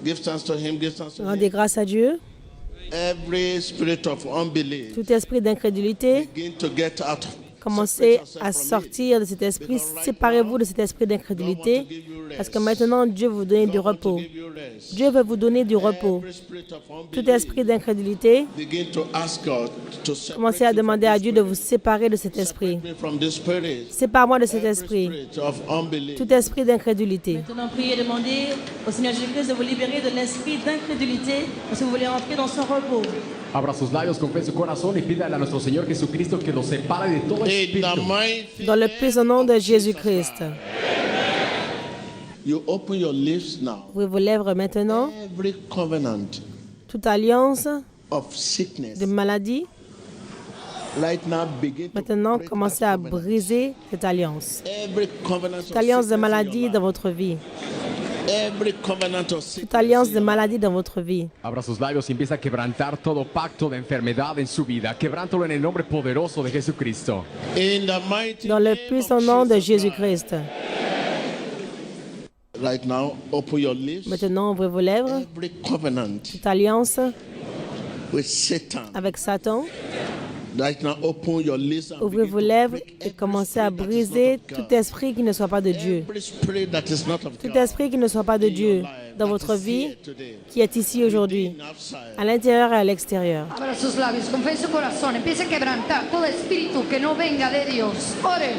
Give thanks to him, give thanks to Rendez him. grâce à Dieu. Every spirit of unbelief Tout esprit d'incrédulité, begin to get out. commencez Separate yourself à from it. sortir de cet esprit. Séparez-vous de cet esprit d'incrédulité. Parce que maintenant, Dieu veut vous donner du God want to repos. give you rest. Dieu veut vous donner du repos. Every spirit of Tout unbelief, esprit d'incrédulité, begin to ask God to separate commencez à you demander from à this Dieu de vous spirit. séparer de cet esprit. Separate me from this spirit. Sépare-moi de cet Every esprit. spirit of unbelief. Tout esprit d'incrédulité. Maintenant, priez et demandez au Seigneur Jésus-Christ de vous libérer de l'esprit d'incrédulité parce que vous voulez entrer dans son repos. Abra sus labios, confíe su corazón y pídale a nuestro Señor Jesucristo que los separe de todo In the espíritu. mighty Dans le puissant nom de Jésus-Christ. you open your lips now. Ouvrez vos lèvres maintenant. Every covenant Toute alliance of sickness de maladie, right now begin to maintenant break commencez that à covenant. briser cette alliance. Every covenant Toute of alliance de sickness in maladie your dans life. votre vie. Every covenant of sickness Toute alliance in de your life. maladie dans votre vie. Abra sus labios y empieza a quebrantar todo pacto de enfermedad en su vida. Quebrántalo en el nombre poderoso de Jesucristo. In the mighty Dans le name puissant of nom de Jesus Christ. Jésus-Christ. Right now, open your lips. Maintenant, ouvrez vos lèvres. Every covenant Toute alliance with Satan. avec Satan. Right now, open your lips and Ouvrez begin vos to lèvres break et every commencez à spirit that is briser not of tout God. esprit qui ne soit pas de Dieu. Every spirit that is not of Tout God esprit qui ne soit pas de in your Dieu life, dans that votre is vie, here today, qui est ici aujourd'hui, within, outside. à l'intérieur et à l'extérieur. Abra sus labios, confíe en su corazón, empiece a quebrantar todo espíritu que no venga de Dios. Ore.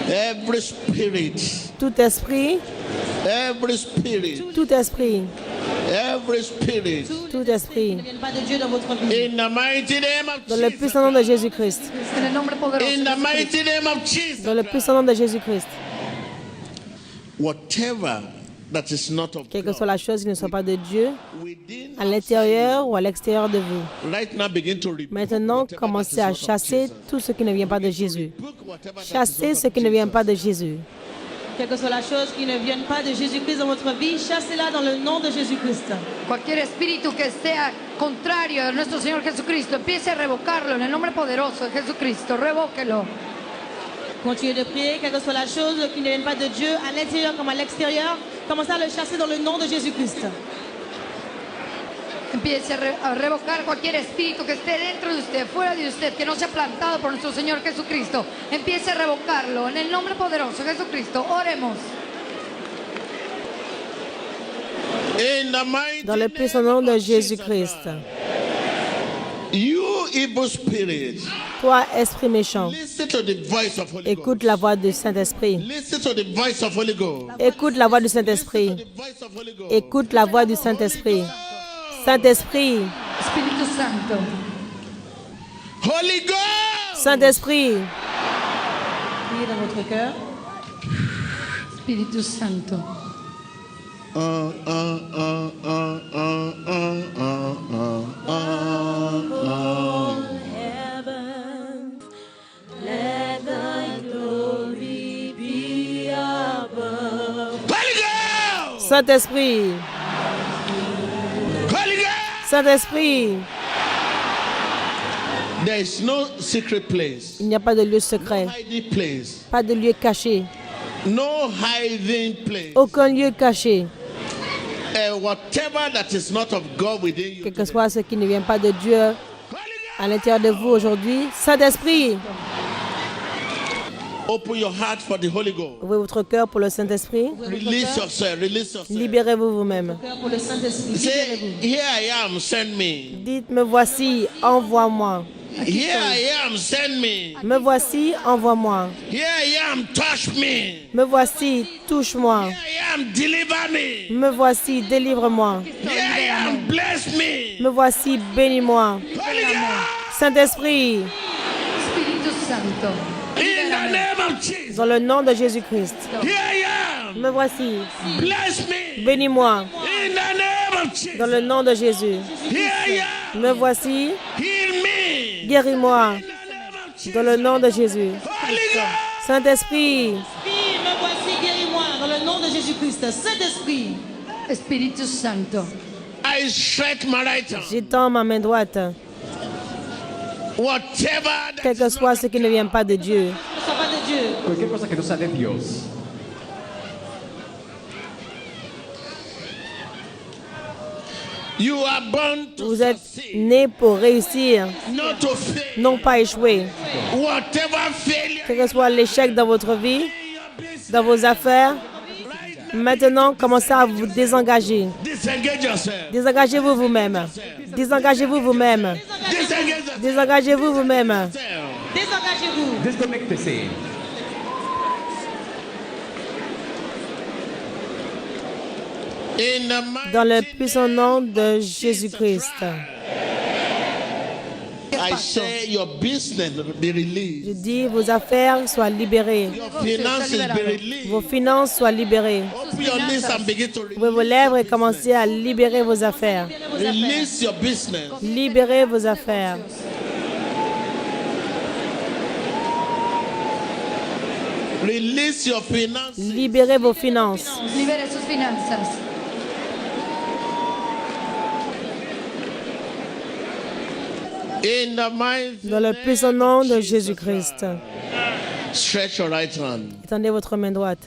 Every spirit, Tout esprit, every spirit, tout esprit, every spirit, tout esprit, Qui ne viennent pas de Dieu dans votre vie. in the mighty name of dans le Jesus puissant nom de Christ. Jésus-Christ. En el nombre poderoso In de the Jesucristo. mighty name of Jesus Dans le Christ. puissant nom de Jésus-Christ. Whatever that is not of Quelle que soit God, la chose qui ne soit pas de Dieu, within, à l'intérieur ou à l'extérieur de vous. right now begin to rebuke Maintenant, whatever that commencez is à not of chasser Jesus. tout ce qui ne vient pas de Jésus. Rebuke whatever that is Chassez not ce of qui ne vient Jesus. pas de Jésus. Quelle que soit la chose qui ne vienne pas de Jésus-Christ dans votre vie, chassez-la dans le nom de Jésus-Christ. Cualquier espíritu que esté contrario a nuestro Señor Jesucristo, empiece a revocarlo en el nombre poderoso de Jesucristo. Revóquelo. Continuez de prier, quelle que soit la chose qui ne vienne pas de Dieu, à l'intérieur comme à l'extérieur, commencez à le chasser dans le nom de Jésus-Christ. Empiece a revocar cualquier espíritu que esté dentro de usted, fuera de usted, que no sea plantado por nuestro Señor Jesucristo. Empiece a revocarlo en el nombre poderoso de Jesucristo. Oremos. In the mighty Dans le puissant nom de Jésus-Christ. You evil spirit, Toi, esprit méchant, listen to the voice of Holy écoute Ghost. la voix du Saint-Esprit. Listen to the voice of Holy Ghost. Écoute la voix du Listen to Saint-Esprit. the voice of Holy Ghost. Écoute la voix du Saint-Esprit. Saint-Esprit, Espíritu Santo. Holy Ghost. Saint-Esprit, Priez dans votre cœur. Espíritu Santo. Holy Ghost. Saint-Esprit, Holy Ghost. Saint-Esprit. There is no secret place, Il n'y a pas de lieu secret, hiding place, pas de lieu caché, no hiding place. aucun lieu caché. Whatever that is not of God within you, Quel que soit ce qui ne vient pas de Dieu à l'intérieur de vous aujourd'hui. Saint-Esprit, open your heart for the Holy Ghost. ouvrez votre cœur pour le Saint-Esprit. Release yourself. Release yourself. Libérez-vous vous-même. Cœur pour le Saint-Esprit. Say, Libérez-vous. here I am. Send me. Dites, me voici, envoie-moi. Here I am. Send me. Me voici, envoie-moi. Here I am. Touch me. Me voici, touche-moi. Here I am. Deliver me. Me voici, délivre-moi. Here I am. Bless me. Me voici, bénis-moi. Holy Ghost. Saint-Esprit, Espíritu Santo. In the name of Jesus. dans le nom de Jésus-Christ. Here I am. Me voici, Bless me. bénis-moi. In the name of Jesus. Dans le nom de Jésus. Here I am. Me voici, Heal me. guéris-moi. In the name of Jesus. Dans le nom de Jésus. Holy Ghost. Saint-Esprit, Esprit, me voici, guéris-moi dans le nom de Jésus-Christ. Saint-Esprit, Espíritu Santo. I stretch my right hand. j'étends ma main droite. Whatever that Quel que is soit not ce qui ne vient pas de Dieu. ne soit pas de Dieu. Cualquier cosa que no sea de Dios. You are born to Vous êtes succeed, né pour réussir, not to fail. non pas échouer. Whatever failure Quel que soit l'échec dans votre vie, in your business, dans vos affaires, maintenant, commencez à vous désengager. disengage yourself. Désengagez-vous vous-même. Désengagez-vous vous-même. Disengage yourself. Désengagez-vous vous-même. Désengagez-vous. Desconéctese. In the mighty Dans le puissant nom de Jésus-Christ. I say your business be Je released. dis, vos affaires soient libérées. Your finances be released. Vos finances soient libérées. Open your lips and begin to Ouvrez vos lèvres et commencez à libérer vos affaires. release your business. Libérez vos affaires. Release your finances. Libérez vos finances. Libere sus finanzas. In the mighty Dans le puissant nom de Jésus-Christ. stretch your right hand. Étendez votre main droite.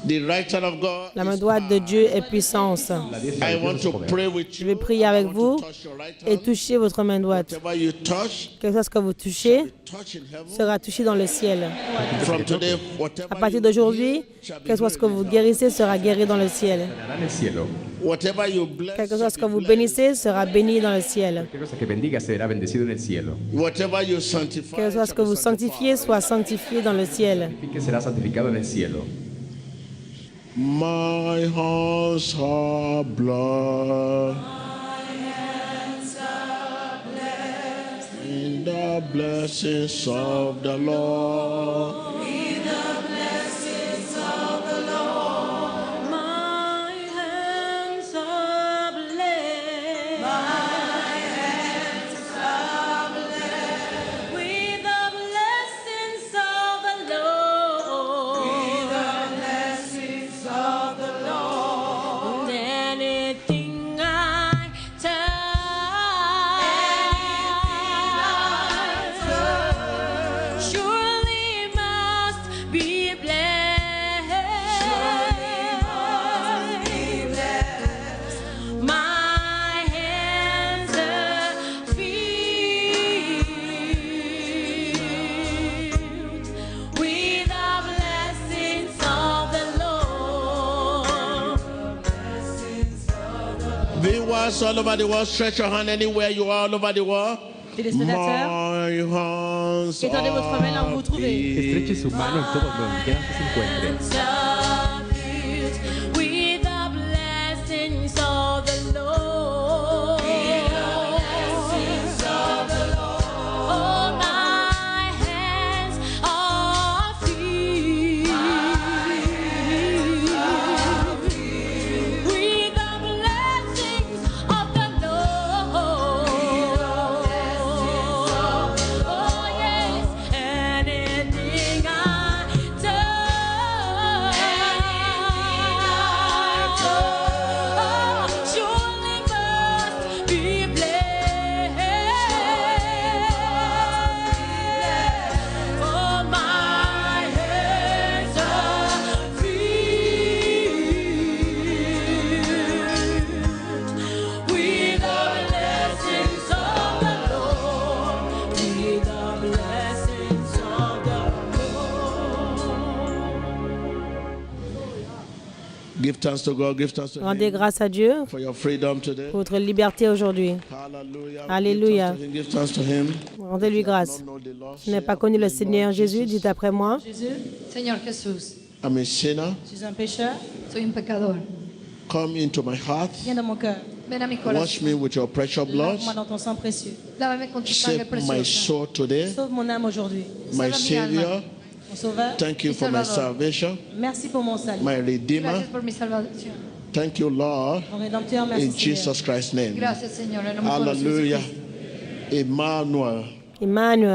The right hand of God. La main droite de Dieu est puissance. I want to pray with Je vais you. prier avec I want vous to touch your right et hand. toucher votre main droite. Whatever you touch, Quelque chose que vous touchez touch in heaven. sera touché dans le ciel. From today, À whatever partir you d'aujourd'hui, heal shall be quelque chose que healed. vous guérissez sera guéri dans le ciel. Sanará en el cielo. Whatever you bless, Quelque shall chose que be vous blessed. bénissez sera béni dans le ciel. Cualquier cosa que bendiga será bendecido en el cielo. Whatever you sanctify, Quelque chose shall que be vous sanctified. sanctifiez soit sanctifié dans le ciel. Y que será santificado en el cielo. My hands are blood. In the blessings of the Lord. My hands are blessed. My hands are blessed with the blessings of the Lord. With the blessings of the Lord. And anything I touch surely must be blessed. My hands are filled with the blessings of the Lord. Viewers all over the world, stretch your hand anywhere you are all over the world. Téléspectateurs, My hands étendez votre main là où vous vous trouvez. Estreche su mano en todo donde quiera que se encuentre. Are filled with the blessings of the Lord. Oh, my hands are filled with the blessings of the Lord. Oh, yes, anything I touch, oh, surely must be blessed. Oh, my hands are filled with the blessings of the Lord. With the blessings of the Lord. Give thanks to God, give thanks to Rendez Him grâce à Dieu for your freedom today. pour votre liberté aujourd'hui. Hallelujah. Alléluia. Give thanks to Him. Rendez-lui grâce. Don't know the Lord. Je n'ai pas connu le Seigneur Jésus, dites après moi. Jésus, Señor Jesús, I'm a sinner. je suis un pécheur. soy un pecador. Come into my heart. Viens dans mon cœur. Ven a mi Wash corazón. me with your precious blood. Lave-moi dans ton sang précieux. Lávame con tu sangre Save my preciosa. soul today. Sauve mon âme aujourd'hui. My Salva mi alma. Savior. Mon sauveur, Thank you for my salvation. merci pour mon salut. My Redeemer. Gracias por mi salvación. Thank you, Lord. Mon rédempteur, merci In Seigneur. Jesus Christ's name. Gracias, Señor. En el nombre poderoso de Hallelujah. Jesucristo. Emmanuel. Emmanuel.